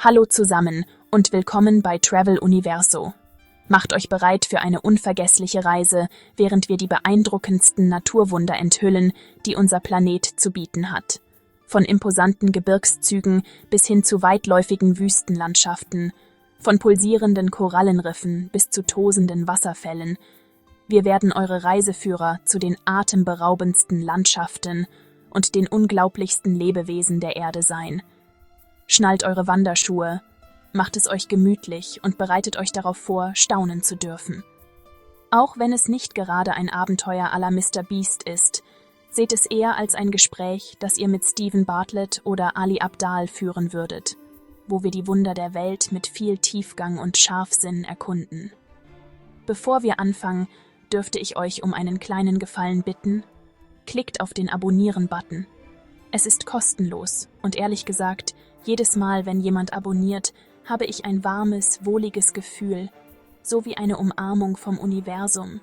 Hallo zusammen und willkommen bei Travel Universo. Macht euch bereit für eine unvergessliche Reise, während wir die beeindruckendsten Naturwunder enthüllen, die unser Planet zu bieten hat. Von imposanten Gebirgszügen bis hin zu weitläufigen Wüstenlandschaften, von pulsierenden Korallenriffen bis zu tosenden Wasserfällen. Wir werden eure Reiseführer zu den atemberaubendsten Landschaften und den unglaublichsten Lebewesen der Erde sein. Schnallt eure Wanderschuhe, macht es euch gemütlich und bereitet euch darauf vor, staunen zu dürfen. Auch wenn es nicht gerade ein Abenteuer à la Mr. Beast ist, seht es eher als ein Gespräch, das ihr mit Steven Bartlett oder Ali Abdaal führen würdet, wo wir die Wunder der Welt mit viel Tiefgang und Scharfsinn erkunden. Bevor wir anfangen, dürfte ich euch um einen kleinen Gefallen bitten. Klickt auf den Abonnieren-Button. Es ist kostenlos und ehrlich gesagt, jedes Mal, wenn jemand abonniert, habe ich ein warmes, wohliges Gefühl, so wie eine Umarmung vom Universum.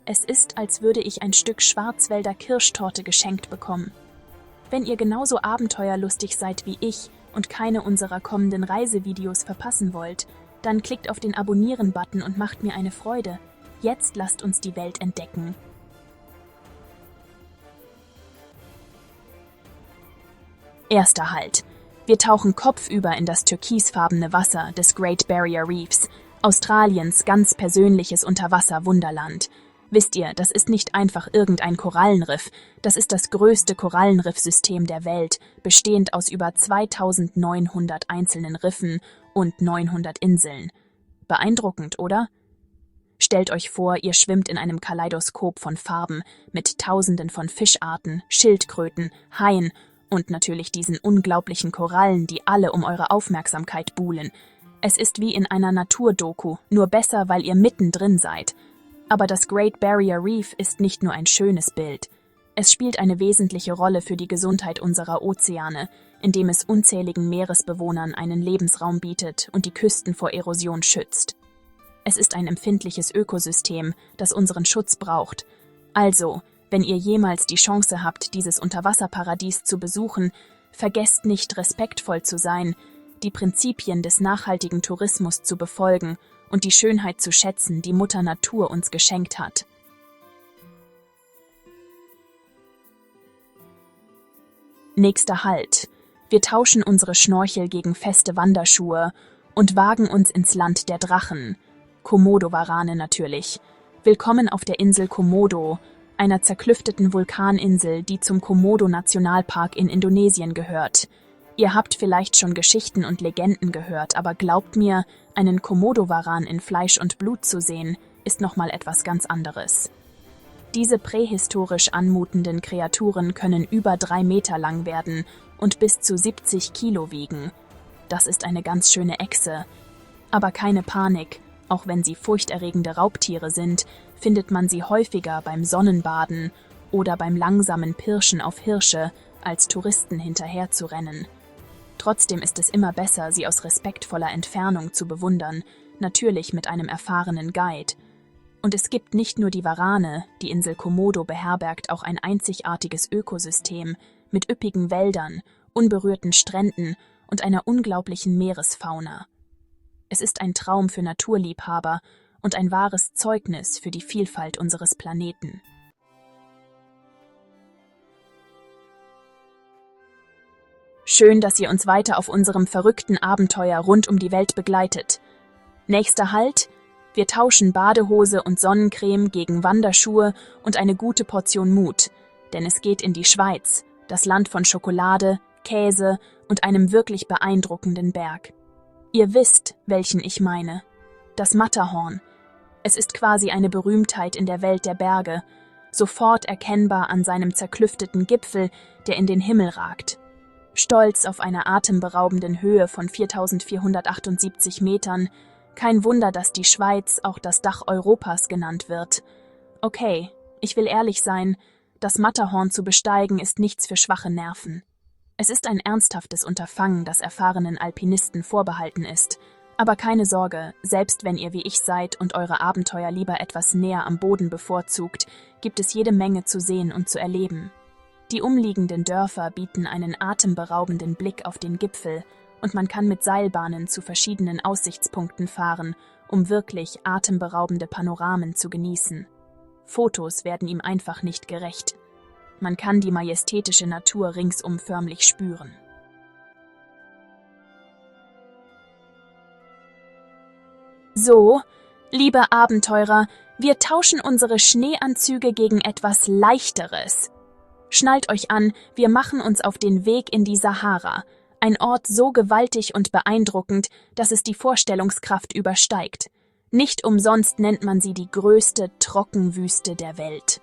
Es ist, als würde ich ein Stück Schwarzwälder Kirschtorte geschenkt bekommen. Wenn ihr genauso abenteuerlustig seid wie ich und keine unserer kommenden Reisevideos verpassen wollt, dann klickt auf den Abonnieren-Button und macht mir eine Freude. Jetzt lasst uns die Welt entdecken. Erster Halt. Wir tauchen kopfüber in das türkisfarbene Wasser des Great Barrier Reefs, Australiens ganz persönliches Unterwasser-Wunderland. Wisst ihr, das ist nicht einfach irgendein Korallenriff, das ist das größte Korallenriffsystem der Welt, bestehend aus über 2900 einzelnen Riffen und 900 Inseln. Beeindruckend, oder? Stellt euch vor, ihr schwimmt in einem Kaleidoskop von Farben mit Tausenden von Fischarten, Schildkröten, Haien und natürlich diesen unglaublichen Korallen, die alle um eure Aufmerksamkeit buhlen. Es ist wie in einer Naturdoku, nur besser, weil ihr mittendrin seid. Aber das Great Barrier Reef ist nicht nur ein schönes Bild. Es spielt eine wesentliche Rolle für die Gesundheit unserer Ozeane, indem es unzähligen Meeresbewohnern einen Lebensraum bietet und die Küsten vor Erosion schützt. Es ist ein empfindliches Ökosystem, das unseren Schutz braucht. Also, wenn ihr jemals die Chance habt, dieses Unterwasserparadies zu besuchen, vergesst nicht, respektvoll zu sein, die Prinzipien des nachhaltigen Tourismus zu befolgen und die Schönheit zu schätzen, die Mutter Natur uns geschenkt hat. Nächster Halt. Wir tauschen unsere Schnorchel gegen feste Wanderschuhe und wagen uns ins Land der Drachen. Komodo-Warane natürlich. Willkommen auf der Insel Komodo, einer zerklüfteten Vulkaninsel, die zum Komodo-Nationalpark in Indonesien gehört. Ihr habt vielleicht schon Geschichten und Legenden gehört, aber glaubt mir, einen Komodo-Waran in Fleisch und Blut zu sehen, ist nochmal etwas ganz anderes. Diese prähistorisch anmutenden Kreaturen können über 3 Meter lang werden und bis zu 70 Kilo wiegen. Das ist eine ganz schöne Echse. Aber keine Panik, auch wenn sie furchterregende Raubtiere sind, findet man sie häufiger beim Sonnenbaden oder beim langsamen Pirschen auf Hirsche, als Touristen hinterherzurennen. Trotzdem ist es immer besser, sie aus respektvoller Entfernung zu bewundern, natürlich mit einem erfahrenen Guide. Und es gibt nicht nur die Warane, die Insel Komodo beherbergt auch ein einzigartiges Ökosystem mit üppigen Wäldern, unberührten Stränden und einer unglaublichen Meeresfauna. Es ist ein Traum für Naturliebhaber und ein wahres Zeugnis für die Vielfalt unseres Planeten. Schön, dass ihr uns weiter auf unserem verrückten Abenteuer rund um die Welt begleitet. Nächster Halt: Wir tauschen Badehose und Sonnencreme gegen Wanderschuhe und eine gute Portion Mut, denn es geht in die Schweiz, das Land von Schokolade, Käse und einem wirklich beeindruckenden Berg. Ihr wisst, welchen ich meine. Das Matterhorn. Es ist quasi eine Berühmtheit in der Welt der Berge, sofort erkennbar an seinem zerklüfteten Gipfel, der in den Himmel ragt. Stolz auf einer atemberaubenden Höhe von 4.478 Metern, kein Wunder, dass die Schweiz auch das Dach Europas genannt wird. Okay, ich will ehrlich sein, das Matterhorn zu besteigen ist nichts für schwache Nerven. Es ist ein ernsthaftes Unterfangen, das erfahrenen Alpinisten vorbehalten ist. Aber keine Sorge, selbst wenn ihr wie ich seid und eure Abenteuer lieber etwas näher am Boden bevorzugt, gibt es jede Menge zu sehen und zu erleben. Die umliegenden Dörfer bieten einen atemberaubenden Blick auf den Gipfel und man kann mit Seilbahnen zu verschiedenen Aussichtspunkten fahren, um wirklich atemberaubende Panoramen zu genießen. Fotos werden ihm einfach nicht gerecht. Man kann die majestätische Natur ringsum förmlich spüren. So, liebe Abenteurer, wir tauschen unsere Schneeanzüge gegen etwas Leichteres. Schnallt euch an, wir machen uns auf den Weg in die Sahara, ein Ort so gewaltig und beeindruckend, dass es die Vorstellungskraft übersteigt. Nicht umsonst nennt man sie die größte Trockenwüste der Welt.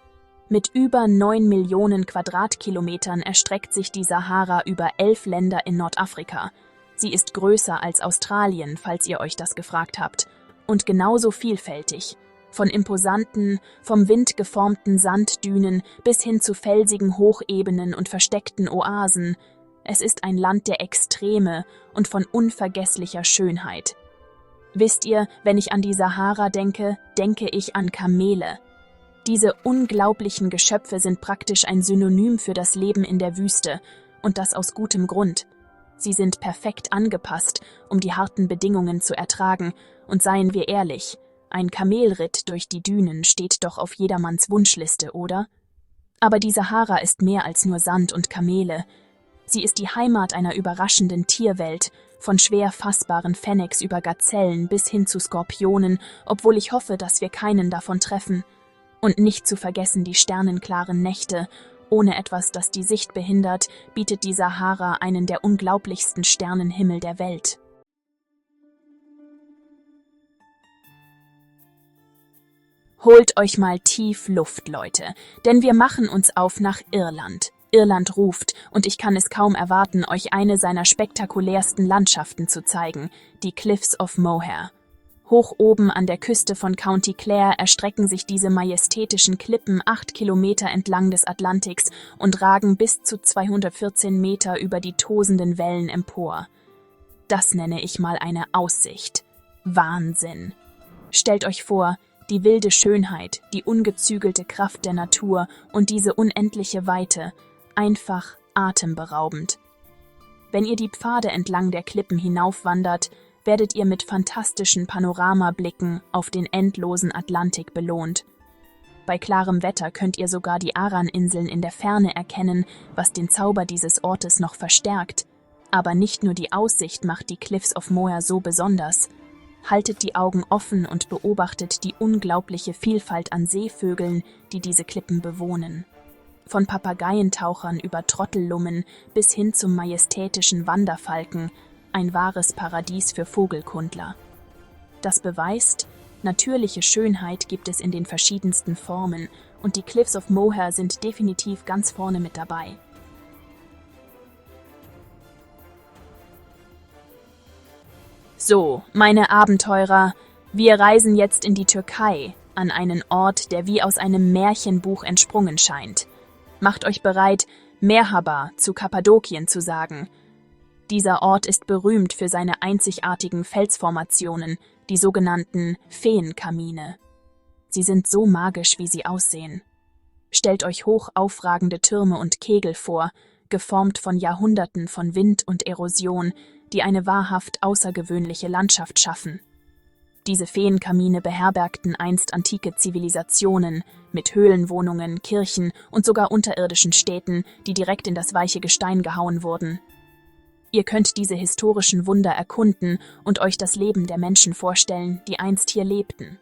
Mit über 9 Millionen Quadratkilometern erstreckt sich die Sahara über 11 Länder in Nordafrika. Sie ist größer als Australien, falls ihr euch das gefragt habt, und genauso vielfältig. Von imposanten, vom Wind geformten Sanddünen bis hin zu felsigen Hochebenen und versteckten Oasen. Es ist ein Land der Extreme und von unvergesslicher Schönheit. Wisst ihr, wenn ich an die Sahara denke, denke ich an Kamele. Diese unglaublichen Geschöpfe sind praktisch ein Synonym für das Leben in der Wüste, und das aus gutem Grund. Sie sind perfekt angepasst, um die harten Bedingungen zu ertragen, und seien wir ehrlich, ein Kamelritt durch die Dünen steht doch auf jedermanns Wunschliste, oder? Aber die Sahara ist mehr als nur Sand und Kamele. Sie ist die Heimat einer überraschenden Tierwelt, von schwer fassbaren Fennecs über Gazellen bis hin zu Skorpionen, obwohl ich hoffe, dass wir keinen davon treffen. Und nicht zu vergessen die sternenklaren Nächte. Ohne etwas, das die Sicht behindert, bietet die Sahara einen der unglaublichsten Sternenhimmel der Welt. Holt euch mal tief Luft, Leute, denn wir machen uns auf nach Irland. Irland ruft, und ich kann es kaum erwarten, euch eine seiner spektakulärsten Landschaften zu zeigen, die Cliffs of Moher. Hoch oben an der Küste von County Clare erstrecken sich diese majestätischen Klippen 8 Kilometer entlang des Atlantiks und ragen bis zu 214 Meter über die tosenden Wellen empor. Das nenne ich mal eine Aussicht. Wahnsinn! Stellt euch vor, die wilde Schönheit, die ungezügelte Kraft der Natur und diese unendliche Weite, einfach atemberaubend. Wenn ihr die Pfade entlang der Klippen hinaufwandert, werdet ihr mit fantastischen Panoramablicken auf den endlosen Atlantik belohnt. Bei klarem Wetter könnt ihr sogar die Aran-Inseln in der Ferne erkennen, was den Zauber dieses Ortes noch verstärkt. Aber nicht nur die Aussicht macht die Cliffs of Moher so besonders. Haltet die Augen offen und beobachtet die unglaubliche Vielfalt an Seevögeln, die diese Klippen bewohnen. Von Papageientauchern über Trottellummen bis hin zum majestätischen Wanderfalken, ein wahres Paradies für Vogelkundler. Das beweist, natürliche Schönheit gibt es in den verschiedensten Formen und die Cliffs of Moher sind definitiv ganz vorne mit dabei. So, meine Abenteurer, wir reisen jetzt in die Türkei, an einen Ort, der wie aus einem Märchenbuch entsprungen scheint. Macht euch bereit, Merhaba zu Kappadokien zu sagen. Dieser Ort ist berühmt für seine einzigartigen Felsformationen, die sogenannten Feenkamine. Sie sind so magisch, wie sie aussehen. Stellt euch hoch aufragende Türme und Kegel vor, geformt von Jahrhunderten von Wind und Erosion, die eine wahrhaft außergewöhnliche Landschaft schaffen. Diese Feenkamine beherbergten einst antike Zivilisationen mit Höhlenwohnungen, Kirchen und sogar unterirdischen Städten, die direkt in das weiche Gestein gehauen wurden. Ihr könnt diese historischen Wunder erkunden und euch das Leben der Menschen vorstellen, die einst hier lebten.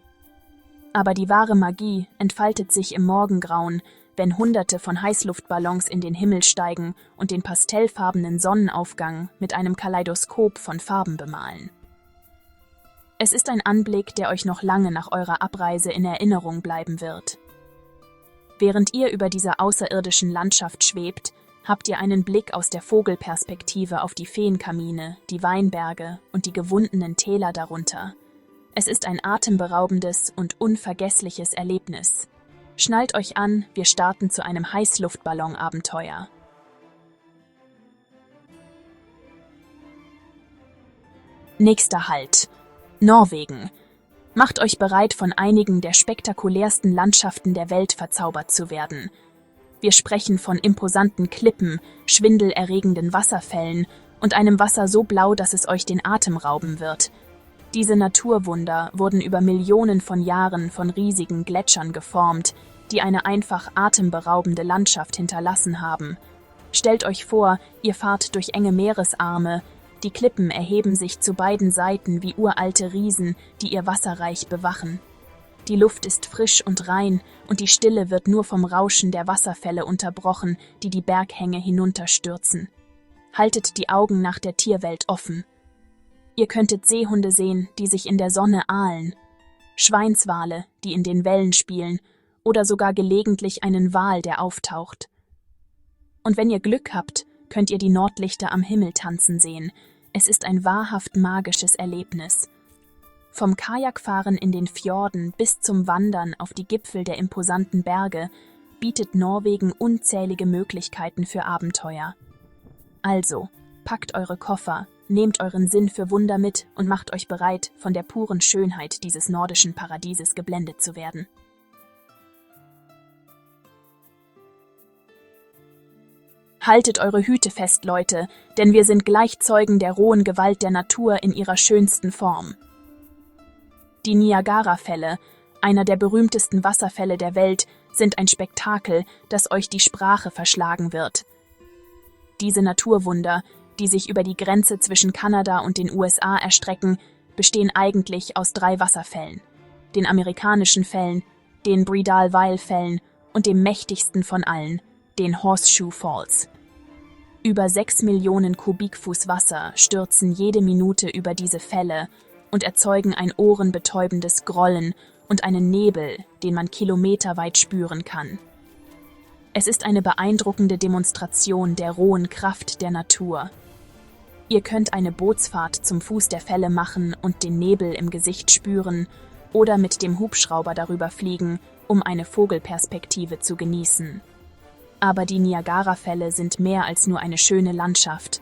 Aber die wahre Magie entfaltet sich im Morgengrauen, wenn Hunderte von Heißluftballons in den Himmel steigen und den pastellfarbenen Sonnenaufgang mit einem Kaleidoskop von Farben bemalen. Es ist ein Anblick, der euch noch lange nach eurer Abreise in Erinnerung bleiben wird. Während ihr über dieser außerirdischen Landschaft schwebt, habt ihr einen Blick aus der Vogelperspektive auf die Feenkamine, die Weinberge und die gewundenen Täler darunter. Es ist ein atemberaubendes und unvergessliches Erlebnis. Schnallt euch an, wir starten zu einem Heißluftballon-Abenteuer. Nächster Halt: Norwegen. Macht euch bereit, von einigen der spektakulärsten Landschaften der Welt verzaubert zu werden. Wir sprechen von imposanten Klippen, schwindelerregenden Wasserfällen und einem Wasser so blau, dass es euch den Atem rauben wird. Diese Naturwunder wurden über Millionen von Jahren von riesigen Gletschern geformt, die eine einfach atemberaubende Landschaft hinterlassen haben. Stellt euch vor, ihr fahrt durch enge Meeresarme, die Klippen erheben sich zu beiden Seiten wie uralte Riesen, die ihr Wasserreich bewachen. Die Luft ist frisch und rein, und die Stille wird nur vom Rauschen der Wasserfälle unterbrochen, die die Berghänge hinunterstürzen. Haltet die Augen nach der Tierwelt offen. Ihr könntet Seehunde sehen, die sich in der Sonne ahlen, Schweinswale, die in den Wellen spielen, oder sogar gelegentlich einen Wal, der auftaucht. Und wenn ihr Glück habt, könnt ihr die Nordlichter am Himmel tanzen sehen. Es ist ein wahrhaft magisches Erlebnis. Vom Kajakfahren in den Fjorden bis zum Wandern auf die Gipfel der imposanten Berge bietet Norwegen unzählige Möglichkeiten für Abenteuer. Also, packt eure Koffer, nehmt euren Sinn für Wunder mit und macht euch bereit, von der puren Schönheit dieses nordischen Paradieses geblendet zu werden. Haltet eure Hüte fest, Leute, denn wir sind gleich Zeugen der rohen Gewalt der Natur in ihrer schönsten Form. Die Niagarafälle, einer der berühmtesten Wasserfälle der Welt, sind ein Spektakel, das euch die Sprache verschlagen wird. Diese Naturwunder, die sich über die Grenze zwischen Kanada und den USA erstrecken, bestehen eigentlich aus 3 Wasserfällen: den amerikanischen Fällen, den Bridal-Veil-Fällen und dem mächtigsten von allen, den Horseshoe Falls. Über 6 Millionen Kubikfuß Wasser stürzen jede Minute über diese Fälle und erzeugen ein ohrenbetäubendes Grollen und einen Nebel, den man kilometerweit spüren kann. Es ist eine beeindruckende Demonstration der rohen Kraft der Natur. Ihr könnt eine Bootsfahrt zum Fuß der Fälle machen und den Nebel im Gesicht spüren oder mit dem Hubschrauber darüber fliegen, um eine Vogelperspektive zu genießen. Aber die Niagarafälle sind mehr als nur eine schöne Landschaft.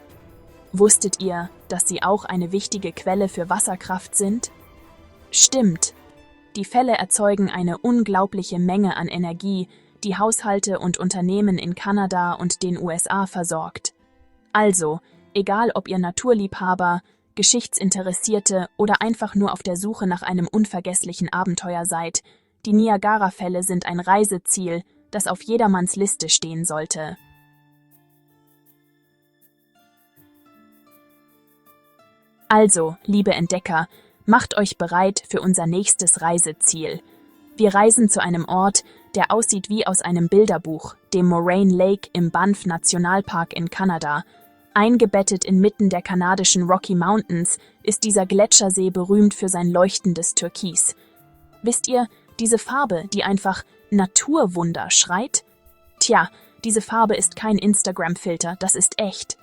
Wusstet ihr, dass sie auch eine wichtige Quelle für Wasserkraft sind? Stimmt! Die Fälle erzeugen eine unglaubliche Menge an Energie, die Haushalte und Unternehmen in Kanada und den USA versorgt. Also, egal ob ihr Naturliebhaber, Geschichtsinteressierte oder einfach nur auf der Suche nach einem unvergesslichen Abenteuer seid, die Niagarafälle sind ein Reiseziel, das auf jedermanns Liste stehen sollte. Also, liebe Entdecker, macht euch bereit für unser nächstes Reiseziel. Wir reisen zu einem Ort, der aussieht wie aus einem Bilderbuch, dem Moraine Lake im Banff Nationalpark in Kanada. Eingebettet inmitten der kanadischen Rocky Mountains ist dieser Gletschersee berühmt für sein leuchtendes Türkis. Wisst ihr, diese Farbe, die einfach Naturwunder schreit? Tja, diese Farbe ist kein Instagram-Filter, das ist echt.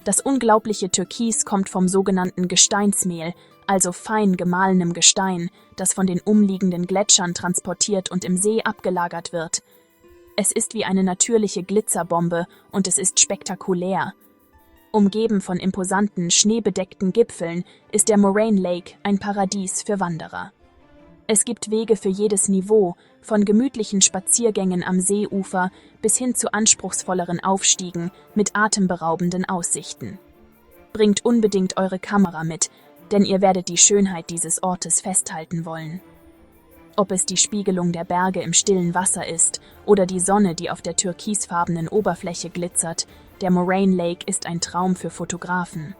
Das unglaubliche Türkis kommt vom sogenannten Gesteinsmehl, also fein gemahlenem Gestein, das von den umliegenden Gletschern transportiert und im See abgelagert wird. Es ist wie eine natürliche Glitzerbombe und es ist spektakulär. Umgeben von imposanten, schneebedeckten Gipfeln ist der Moraine Lake ein Paradies für Wanderer. Es gibt Wege für jedes Niveau, von gemütlichen Spaziergängen am Seeufer bis hin zu anspruchsvolleren Aufstiegen mit atemberaubenden Aussichten. Bringt unbedingt eure Kamera mit, denn ihr werdet die Schönheit dieses Ortes festhalten wollen. Ob es die Spiegelung der Berge im stillen Wasser ist oder die Sonne, die auf der türkisfarbenen Oberfläche glitzert, der Moraine Lake ist ein Traum für Fotografen.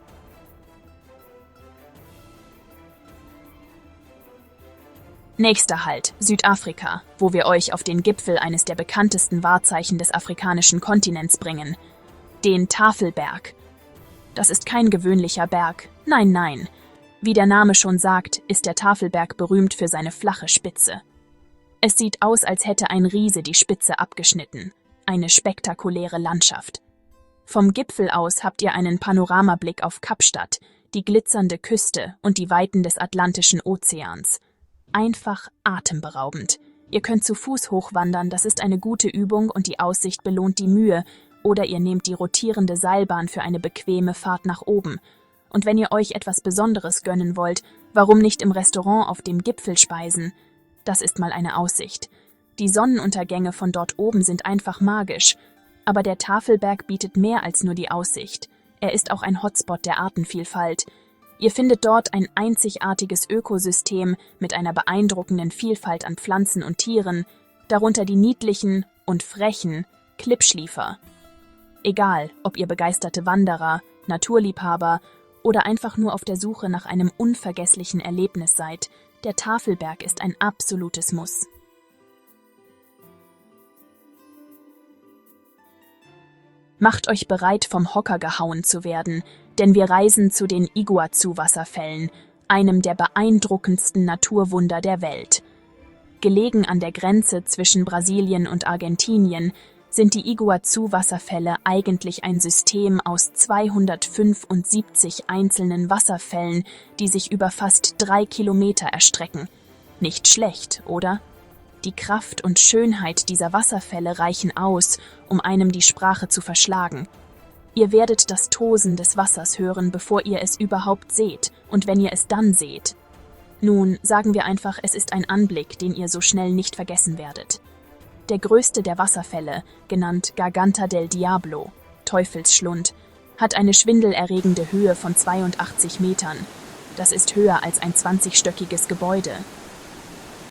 Nächster Halt, Südafrika, wo wir euch auf den Gipfel eines der bekanntesten Wahrzeichen des afrikanischen Kontinents bringen, den Tafelberg. Das ist kein gewöhnlicher Berg, nein, nein. Wie der Name schon sagt, ist der Tafelberg berühmt für seine flache Spitze. Es sieht aus, als hätte ein Riese die Spitze abgeschnitten. Eine spektakuläre Landschaft. Vom Gipfel aus habt ihr einen Panoramablick auf Kapstadt, die glitzernde Küste und die Weiten des Atlantischen Ozeans. Einfach atemberaubend. Ihr könnt zu Fuß hochwandern, das ist eine gute Übung und die Aussicht belohnt die Mühe, oder ihr nehmt die rotierende Seilbahn für eine bequeme Fahrt nach oben. Und wenn ihr euch etwas Besonderes gönnen wollt, warum nicht im Restaurant auf dem Gipfel speisen? Das ist mal eine Aussicht. Die Sonnenuntergänge von dort oben sind einfach magisch. Aber der Tafelberg bietet mehr als nur die Aussicht. Er ist auch ein Hotspot der Artenvielfalt. Ihr findet dort ein einzigartiges Ökosystem mit einer beeindruckenden Vielfalt an Pflanzen und Tieren, darunter die niedlichen und frechen Klippschliefer. Egal, ob ihr begeisterte Wanderer, Naturliebhaber oder einfach nur auf der Suche nach einem unvergesslichen Erlebnis seid, der Tafelberg ist ein absolutes Muss. Macht euch bereit, vom Hocker gehauen zu werden, denn wir reisen zu den Iguazu-Wasserfällen, einem der beeindruckendsten Naturwunder der Welt. Gelegen an der Grenze zwischen Brasilien und Argentinien sind die Iguazu-Wasserfälle eigentlich ein System aus 275 einzelnen Wasserfällen, die sich über fast 3 Kilometer erstrecken. Nicht schlecht, oder? Die Kraft und Schönheit dieser Wasserfälle reichen aus, um einem die Sprache zu verschlagen. Ihr werdet das Tosen des Wassers hören, bevor ihr es überhaupt seht, und wenn ihr es dann seht. Nun, sagen wir einfach, es ist ein Anblick, den ihr so schnell nicht vergessen werdet. Der größte der Wasserfälle, genannt Garganta del Diablo, Teufelsschlund, hat eine schwindelerregende Höhe von 82 Metern. Das ist höher als ein 20-stöckiges Gebäude.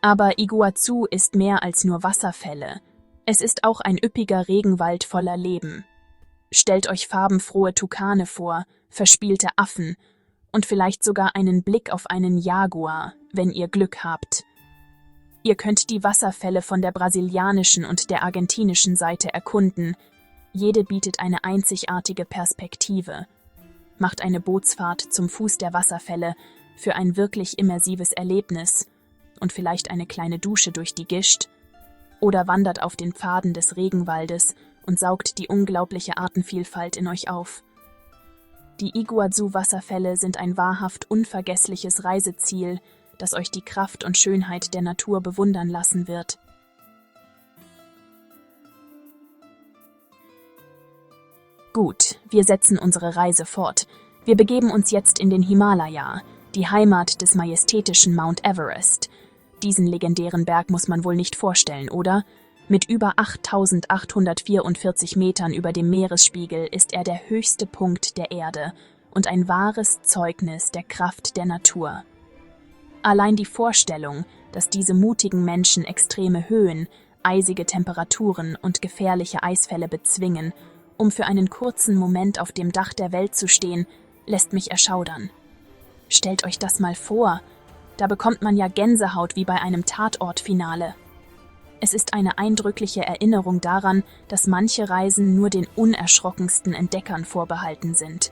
Aber Iguazu ist mehr als nur Wasserfälle. Es ist auch ein üppiger Regenwald voller Leben. Stellt euch farbenfrohe Tukane vor, verspielte Affen und vielleicht sogar einen Blick auf einen Jaguar, wenn ihr Glück habt. Ihr könnt die Wasserfälle von der brasilianischen und der argentinischen Seite erkunden. Jede bietet eine einzigartige Perspektive. Macht eine Bootsfahrt zum Fuß der Wasserfälle für ein wirklich immersives Erlebnis und vielleicht eine kleine Dusche durch die Gischt, oder wandert auf den Pfaden des Regenwaldes und saugt die unglaubliche Artenvielfalt in euch auf. Die Iguazu-Wasserfälle sind ein wahrhaft unvergessliches Reiseziel, das euch die Kraft und Schönheit der Natur bewundern lassen wird. Gut, wir setzen unsere Reise fort. Wir begeben uns jetzt in den Himalaya, die Heimat des majestätischen Mount Everest. Diesen legendären Berg muss man wohl nicht vorstellen, oder? Mit über 8.844 Metern über dem Meeresspiegel ist er der höchste Punkt der Erde und ein wahres Zeugnis der Kraft der Natur. Allein die Vorstellung, dass diese mutigen Menschen extreme Höhen, eisige Temperaturen und gefährliche Eisfälle bezwingen, um für einen kurzen Moment auf dem Dach der Welt zu stehen, lässt mich erschaudern. Stellt euch das mal vor, da bekommt man ja Gänsehaut wie bei einem Tatortfinale. Es ist eine eindrückliche Erinnerung daran, dass manche Reisen nur den unerschrockensten Entdeckern vorbehalten sind,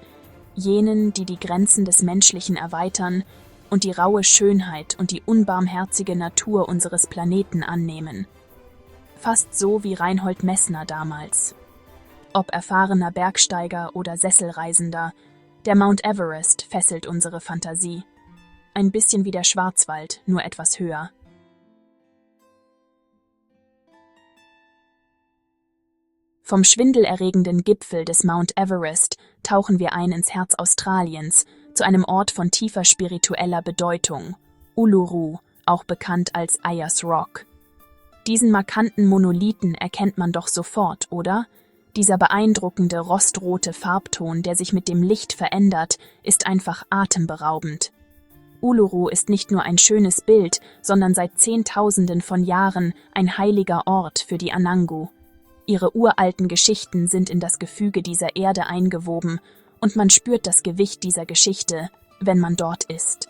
jenen, die die Grenzen des Menschlichen erweitern und die raue Schönheit und die unbarmherzige Natur unseres Planeten annehmen. Fast so wie Reinhold Messner damals. Ob erfahrener Bergsteiger oder Sesselreisender, der Mount Everest fesselt unsere Fantasie. Ein bisschen wie der Schwarzwald, nur etwas höher. Vom schwindelerregenden Gipfel des Mount Everest tauchen wir ein ins Herz Australiens, zu einem Ort von tiefer spiritueller Bedeutung, Uluru, auch bekannt als Ayers Rock. Diesen markanten Monolithen erkennt man doch sofort, oder? Dieser beeindruckende rostrote Farbton, der sich mit dem Licht verändert, ist einfach atemberaubend. Uluru ist nicht nur ein schönes Bild, sondern seit Zehntausenden von Jahren ein heiliger Ort für die Anangu. Ihre uralten Geschichten sind in das Gefüge dieser Erde eingewoben und man spürt das Gewicht dieser Geschichte, wenn man dort ist.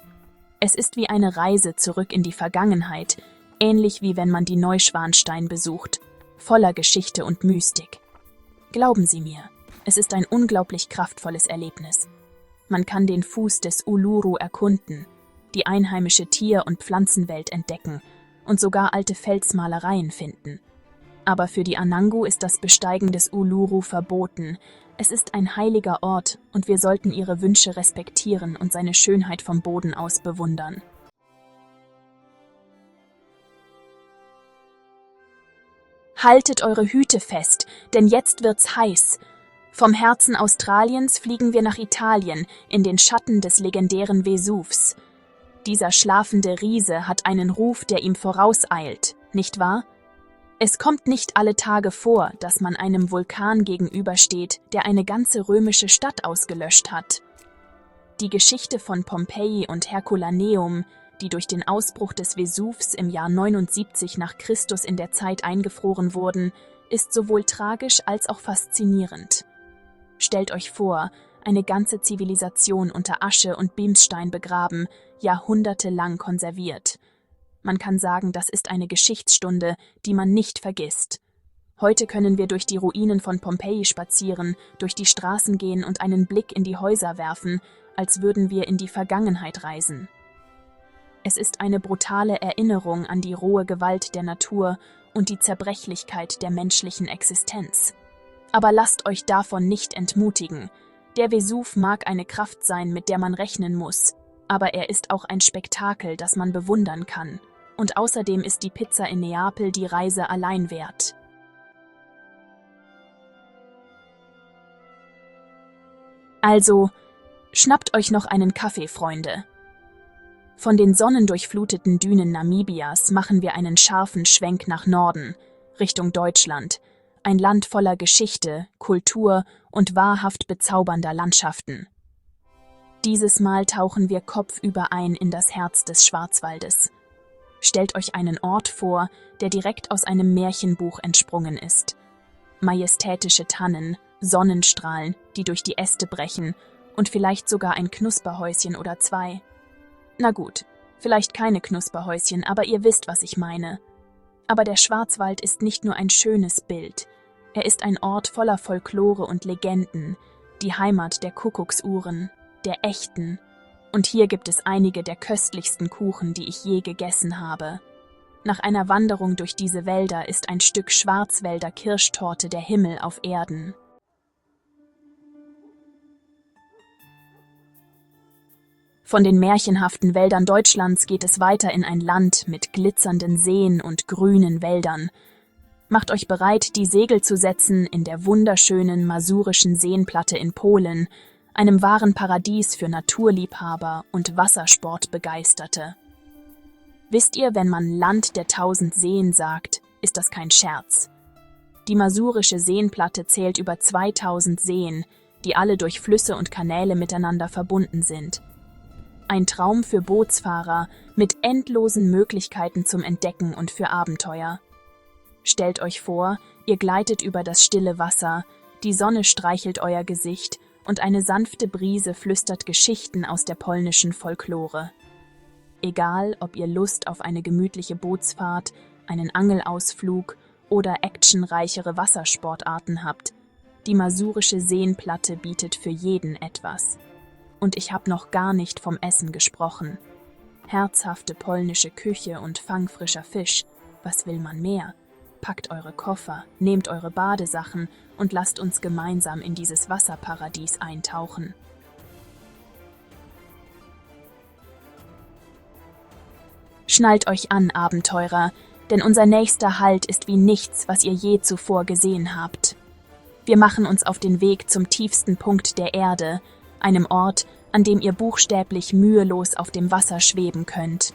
Es ist wie eine Reise zurück in die Vergangenheit, ähnlich wie wenn man die Neuschwanstein besucht, voller Geschichte und Mystik. Glauben Sie mir, es ist ein unglaublich kraftvolles Erlebnis. Man kann den Fuß des Uluru erkunden, die einheimische Tier- und Pflanzenwelt entdecken und sogar alte Felsmalereien finden. Aber für die Anangu ist das Besteigen des Uluru verboten. Es ist ein heiliger Ort und wir sollten ihre Wünsche respektieren und seine Schönheit vom Boden aus bewundern. Haltet eure Hüte fest, denn jetzt wird's heiß. Vom Herzen Australiens fliegen wir nach Italien, in den Schatten des legendären Vesuvs. Dieser schlafende Riese hat einen Ruf, der ihm vorauseilt, nicht wahr? Es kommt nicht alle Tage vor, dass man einem Vulkan gegenübersteht, der eine ganze römische Stadt ausgelöscht hat. Die Geschichte von Pompeji und Herculaneum, die durch den Ausbruch des Vesuvs im Jahr 79 nach Christus in der Zeit eingefroren wurden, ist sowohl tragisch als auch faszinierend. Stellt euch vor, eine ganze Zivilisation unter Asche und Bimsstein begraben, jahrhundertelang konserviert. Man kann sagen, das ist eine Geschichtsstunde, die man nicht vergisst. Heute können wir durch die Ruinen von Pompeji spazieren, durch die Straßen gehen und einen Blick in die Häuser werfen, als würden wir in die Vergangenheit reisen. Es ist eine brutale Erinnerung an die rohe Gewalt der Natur und die Zerbrechlichkeit der menschlichen Existenz. Aber lasst euch davon nicht entmutigen. Der Vesuv mag eine Kraft sein, mit der man rechnen muss, aber er ist auch ein Spektakel, das man bewundern kann. Und außerdem ist die Pizza in Neapel die Reise allein wert. Also, schnappt euch noch einen Kaffee, Freunde. Von den sonnendurchfluteten Dünen Namibias machen wir einen scharfen Schwenk nach Norden, Richtung Deutschland, ein Land voller Geschichte, Kultur und wahrhaft bezaubernder Landschaften. Dieses Mal tauchen wir kopfüber ein in das Herz des Schwarzwaldes. Stellt euch einen Ort vor, der direkt aus einem Märchenbuch entsprungen ist. Majestätische Tannen, Sonnenstrahlen, die durch die Äste brechen, und vielleicht sogar ein Knusperhäuschen oder zwei. Na gut, vielleicht keine Knusperhäuschen, aber ihr wisst, was ich meine. Aber der Schwarzwald ist nicht nur ein schönes Bild. Er ist ein Ort voller Folklore und Legenden, die Heimat der Kuckucksuhren, der echten. Und hier gibt es einige der köstlichsten Kuchen, die ich je gegessen habe. Nach einer Wanderung durch diese Wälder ist ein Stück Schwarzwälder Kirschtorte der Himmel auf Erden. Von den märchenhaften Wäldern Deutschlands geht es weiter in ein Land mit glitzernden Seen und grünen Wäldern. Macht euch bereit, die Segel zu setzen in der wunderschönen masurischen Seenplatte in Polen, einem wahren Paradies für Naturliebhaber und Wassersportbegeisterte. Wisst ihr, wenn man Land der 1000 Seen sagt, ist das kein Scherz. Die masurische Seenplatte zählt über 2000 Seen, die alle durch Flüsse und Kanäle miteinander verbunden sind. Ein Traum für Bootsfahrer mit endlosen Möglichkeiten zum Entdecken und für Abenteuer. Stellt euch vor, ihr gleitet über das stille Wasser, die Sonne streichelt euer Gesicht und eine sanfte Brise flüstert Geschichten aus der polnischen Folklore. Egal, ob ihr Lust auf eine gemütliche Bootsfahrt, einen Angelausflug oder actionreichere Wassersportarten habt, die masurische Seenplatte bietet für jeden etwas. Und ich habe noch gar nicht vom Essen gesprochen. Herzhafte polnische Küche und fangfrischer Fisch, was will man mehr? Packt eure Koffer, nehmt eure Badesachen und lasst uns gemeinsam in dieses Wasserparadies eintauchen. Schnallt euch an, Abenteurer, denn unser nächster Halt ist wie nichts, was ihr je zuvor gesehen habt. Wir machen uns auf den Weg zum tiefsten Punkt der Erde, einem Ort, an dem ihr buchstäblich mühelos auf dem Wasser schweben könnt.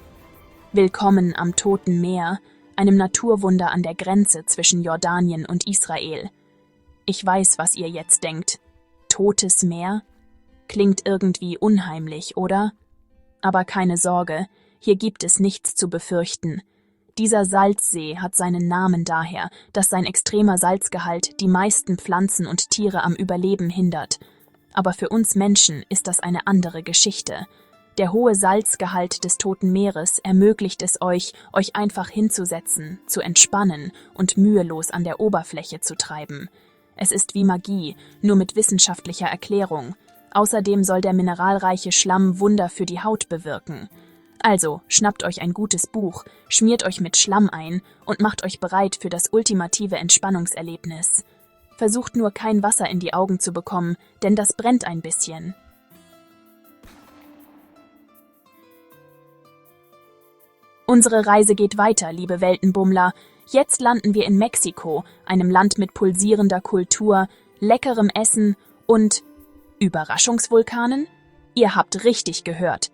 Willkommen am Toten Meer, einem Naturwunder an der Grenze zwischen Jordanien und Israel. Ich weiß, was ihr jetzt denkt. Totes Meer? Klingt irgendwie unheimlich, oder? Aber keine Sorge, hier gibt es nichts zu befürchten. Dieser Salzsee hat seinen Namen daher, dass sein extremer Salzgehalt die meisten Pflanzen und Tiere am Überleben hindert. Aber für uns Menschen ist das eine andere Geschichte. Der hohe Salzgehalt des Toten Meeres ermöglicht es euch einfach hinzusetzen, zu entspannen und mühelos an der Oberfläche zu treiben. Es ist wie Magie, nur mit wissenschaftlicher Erklärung. Außerdem soll der mineralreiche Schlamm Wunder für die Haut bewirken. Also, schnappt euch ein gutes Buch, schmiert euch mit Schlamm ein und macht euch bereit für das ultimative Entspannungserlebnis. Versucht nur kein Wasser in die Augen zu bekommen, denn das brennt ein bisschen. Unsere Reise geht weiter, liebe Weltenbummler. Jetzt landen wir in Mexiko, einem Land mit pulsierender Kultur, leckerem Essen und Überraschungsvulkanen? Ihr habt richtig gehört.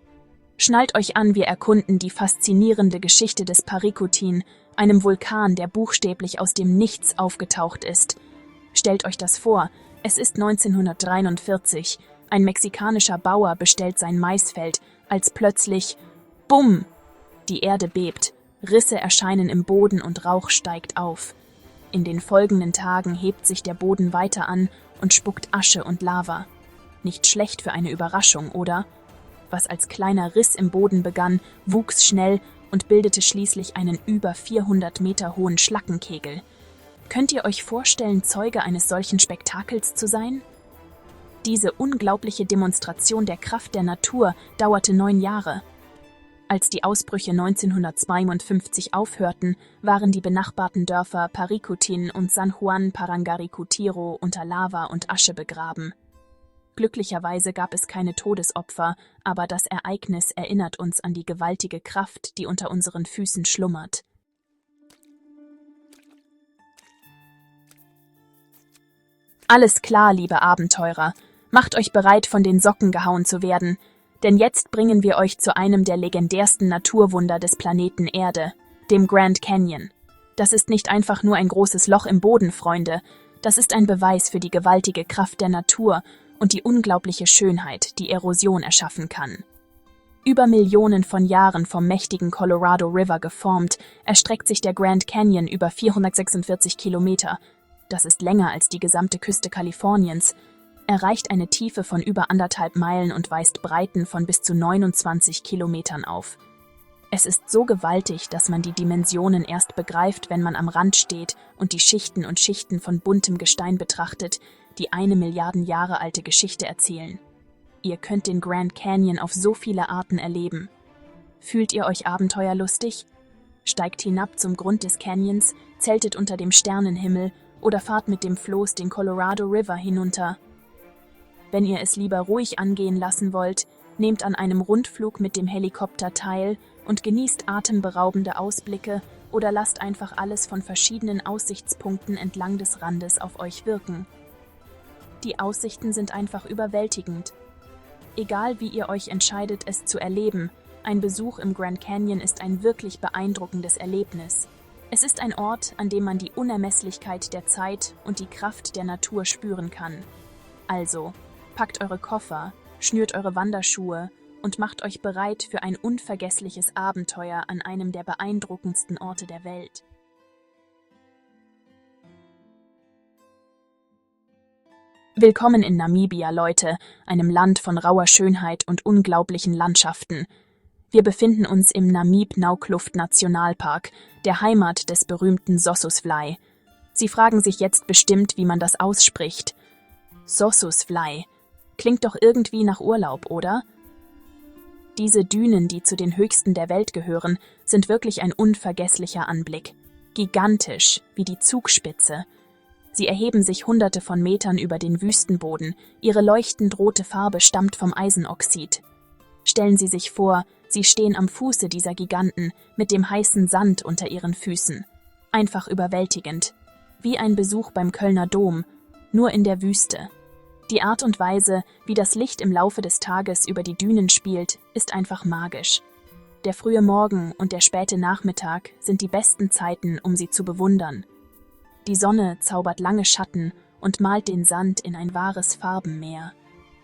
Schnallt euch an, wir erkunden die faszinierende Geschichte des Parikutin, einem Vulkan, der buchstäblich aus dem Nichts aufgetaucht ist. Stellt euch das vor, es ist 1943, ein mexikanischer Bauer bestellt sein Maisfeld, als plötzlich Bumm! Die Erde bebt, Risse erscheinen im Boden und Rauch steigt auf. In den folgenden Tagen hebt sich der Boden weiter an und spuckt Asche und Lava. Nicht schlecht für eine Überraschung, oder? Was als kleiner Riss im Boden begann, wuchs schnell und bildete schließlich einen über 400 Meter hohen Schlackenkegel. Könnt ihr euch vorstellen, Zeuge eines solchen Spektakels zu sein? Diese unglaubliche Demonstration der Kraft der Natur dauerte 9 Jahre. Als die Ausbrüche 1952 aufhörten, waren die benachbarten Dörfer Paricutin und San Juan Parangaricutiro unter Lava und Asche begraben. Glücklicherweise gab es keine Todesopfer, aber das Ereignis erinnert uns an die gewaltige Kraft, die unter unseren Füßen schlummert. Alles klar, liebe Abenteurer, macht euch bereit, von den Socken gehauen zu werden, denn jetzt bringen wir euch zu einem der legendärsten Naturwunder des Planeten Erde, dem Grand Canyon. Das ist nicht einfach nur ein großes Loch im Boden, Freunde, das ist ein Beweis für die gewaltige Kraft der Natur und die unglaubliche Schönheit, die Erosion erschaffen kann. Über Millionen von Jahren vom mächtigen Colorado River geformt, erstreckt sich der Grand Canyon über 446 Kilometer. Das ist länger als die gesamte Küste Kaliforniens, erreicht eine Tiefe von über 1,5 Meilen und weist Breiten von bis zu 29 Kilometern auf. Es ist so gewaltig, dass man die Dimensionen erst begreift, wenn man am Rand steht und die Schichten und Schichten von buntem Gestein betrachtet, die 1 Milliarden Jahre alte Geschichte erzählen. Ihr könnt den Grand Canyon auf so viele Arten erleben. Fühlt ihr euch abenteuerlustig? Steigt hinab zum Grund des Canyons, zeltet unter dem Sternenhimmel oder fahrt mit dem Floß den Colorado River hinunter. Wenn ihr es lieber ruhig angehen lassen wollt, nehmt an einem Rundflug mit dem Helikopter teil und genießt atemberaubende Ausblicke oder lasst einfach alles von verschiedenen Aussichtspunkten entlang des Randes auf euch wirken. Die Aussichten sind einfach überwältigend. Egal wie ihr euch entscheidet, es zu erleben, ein Besuch im Grand Canyon ist ein wirklich beeindruckendes Erlebnis. Es ist ein Ort, an dem man die Unermesslichkeit der Zeit und die Kraft der Natur spüren kann. Also, packt eure Koffer, schnürt eure Wanderschuhe und macht euch bereit für ein unvergessliches Abenteuer an einem der beeindruckendsten Orte der Welt. Willkommen in Namibia, Leute, einem Land von rauer Schönheit und unglaublichen Landschaften. Wir befinden uns im Namib-Naukluft-Nationalpark, der Heimat des berühmten Sossusvlei. Sie fragen sich jetzt bestimmt, wie man das ausspricht. Sossusvlei. Klingt doch irgendwie nach Urlaub, oder? Diese Dünen, die zu den höchsten der Welt gehören, sind wirklich ein unvergesslicher Anblick. Gigantisch, wie die Zugspitze. Sie erheben sich Hunderte von Metern über den Wüstenboden, ihre leuchtend rote Farbe stammt vom Eisenoxid. Stellen Sie sich vor, Sie stehen am Fuße dieser Giganten, mit dem heißen Sand unter Ihren Füßen. Einfach überwältigend. Wie ein Besuch beim Kölner Dom, nur in der Wüste. Die Art und Weise, wie das Licht im Laufe des Tages über die Dünen spielt, ist einfach magisch. Der frühe Morgen und der späte Nachmittag sind die besten Zeiten, um sie zu bewundern. Die Sonne zaubert lange Schatten und malt den Sand in ein wahres Farbenmeer.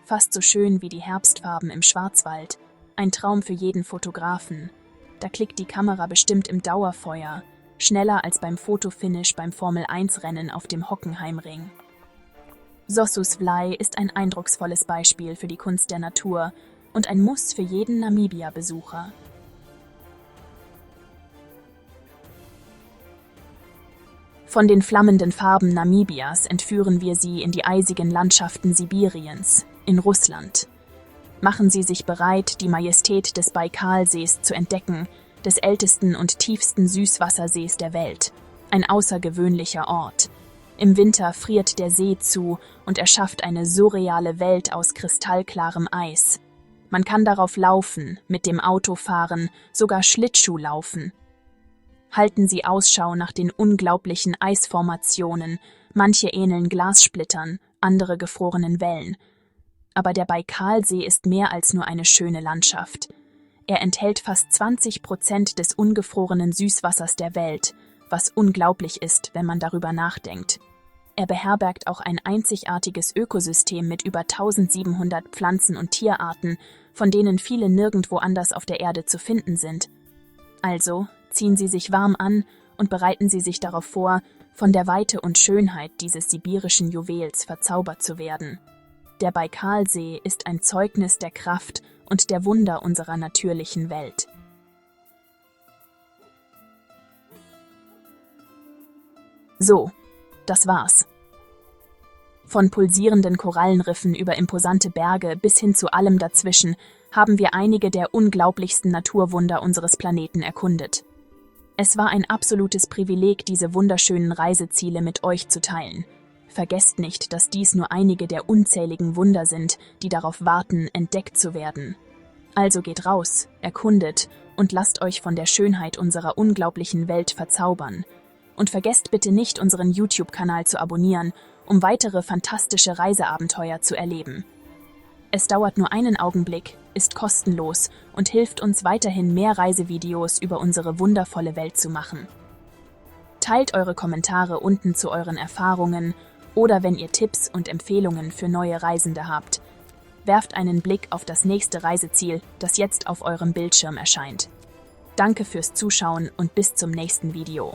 Fast so schön wie die Herbstfarben im Schwarzwald. Ein Traum für jeden Fotografen. Da klickt die Kamera bestimmt im Dauerfeuer. Schneller als beim Fotofinish beim Formel-1-Rennen auf dem Hockenheimring. Sossusvlei ist ein eindrucksvolles Beispiel für die Kunst der Natur und ein Muss für jeden Namibia-Besucher. Von den flammenden Farben Namibias entführen wir Sie in die eisigen Landschaften Sibiriens, in Russland. Machen Sie sich bereit, die Majestät des Baikalsees zu entdecken, des ältesten und tiefsten Süßwassersees der Welt. Ein außergewöhnlicher Ort. Im Winter friert der See zu und erschafft eine surreale Welt aus kristallklarem Eis. Man kann darauf laufen, mit dem Auto fahren, sogar Schlittschuh laufen. Halten Sie Ausschau nach den unglaublichen Eisformationen, manche ähneln Glassplittern, andere gefrorenen Wellen. Aber der Baikalsee ist mehr als nur eine schöne Landschaft. Er enthält fast 20% des ungefrorenen Süßwassers der Welt was unglaublich ist, wenn man darüber nachdenkt. Er beherbergt auch ein einzigartiges Ökosystem mit über 1700 Pflanzen- und Tierarten, von denen viele nirgendwo anders auf der Erde zu finden sind. Also ziehen Sie sich warm an und bereiten Sie sich darauf vor, von der Weite und Schönheit dieses sibirischen Juwels verzaubert zu werden. Der Baikalsee ist ein Zeugnis der Kraft und der Wunder unserer natürlichen Welt. So, das war's. Von pulsierenden Korallenriffen über imposante Berge bis hin zu allem dazwischen haben wir einige der unglaublichsten Naturwunder unseres Planeten erkundet. Es war ein absolutes Privileg, diese wunderschönen Reiseziele mit euch zu teilen. Vergesst nicht, dass dies nur einige der unzähligen Wunder sind, die darauf warten, entdeckt zu werden. Also geht raus, erkundet und lasst euch von der Schönheit unserer unglaublichen Welt verzaubern. Und vergesst bitte nicht, unseren YouTube-Kanal zu abonnieren, um weitere fantastische Reiseabenteuer zu erleben. Es dauert nur einen Augenblick, ist kostenlos und hilft uns weiterhin, mehr Reisevideos über unsere wundervolle Welt zu machen. Teilt eure Kommentare unten zu euren Erfahrungen oder wenn ihr Tipps und Empfehlungen für neue Reisende habt. Werft einen Blick auf das nächste Reiseziel, das jetzt auf eurem Bildschirm erscheint. Danke fürs Zuschauen und bis zum nächsten Video.